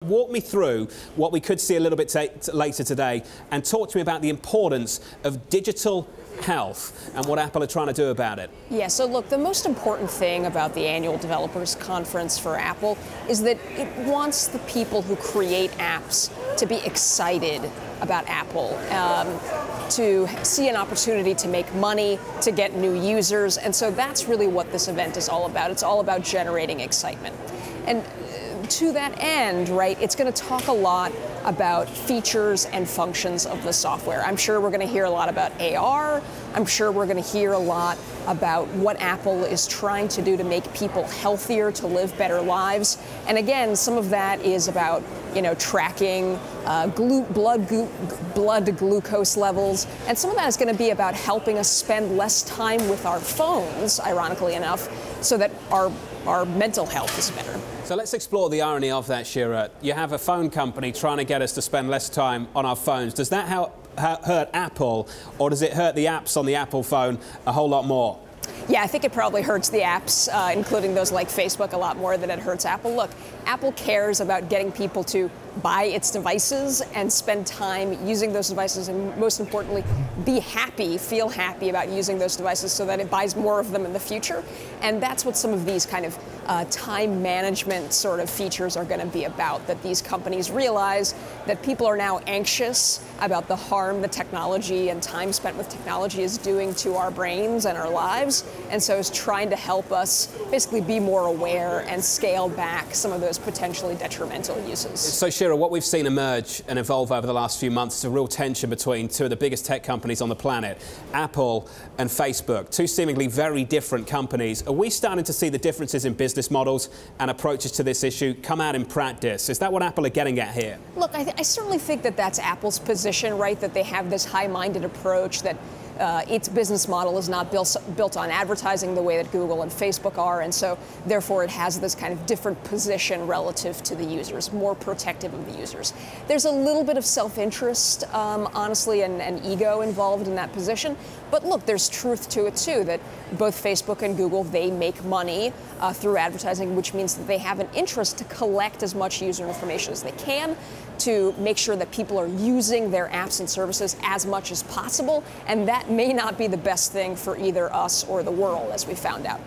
walk me through what we could see a little bit later today and talk to me about the importance of digital health and what Apple are trying to do about it. Yeah, so look, the most important thing about the annual developers conference for Apple is that it wants the people who create apps to be excited about Apple, to see an opportunity to make money, to get new users, and so that's really what this event is all about. It's all about generating excitement. And to that end, right, it's going to talk a lot about features and functions of the software. I'm sure we're going to hear a lot about AR. I'm sure we're going to hear a lot about what Apple is trying to do to make people healthier, to live better lives. And again, some of that is about, you know, tracking blood glucose levels. And some of that is going to be about helping us spend less time with our phones, ironically enough, so that our mental health is better. So let's explore the irony of that, Shira. You have a phone company trying to get us to spend less time on our phones. Does that hurt Apple, or does it hurt the apps on the Apple phone a whole lot more? Yeah, I think it probably hurts the apps, including those like Facebook, a lot more than it hurts Apple. Look, Apple cares about getting people to buy its devices and spend time using those devices, and most importantly, be happy, feel happy about using those devices so that it buys more of them in the future. And that's what some of these kind of time management sort of features are going to be about, that these companies realize that people are now anxious about the harm the technology and time spent with technology is doing to our brains and our lives, and so it's trying to help us basically be more aware and scale back some of those potentially detrimental uses. So Shira, what we've seen emerge and evolve over the last few months is a real tension between two of the biggest tech companies on the planet, Apple and Facebook, two seemingly very different companies. Are we starting to see the differences in business models and approaches to this issue come out in practice? Is that what Apple are getting at here? Look, I certainly think that that's Apple's position, right, that they have this high-minded approach, that its business model is not built on advertising the way that Google and Facebook are, and so therefore it has this kind of different position relative to the users, more protective of the users. There's a little bit of self-interest, honestly, and ego involved in that position, but look, there's truth to it too, that both Facebook and Google, they make money through advertising, which means that they have an interest to collect as much user information as they can, to make sure that people are using their apps and services as much as possible, and that may not be the best thing for either us or the world, as we found out.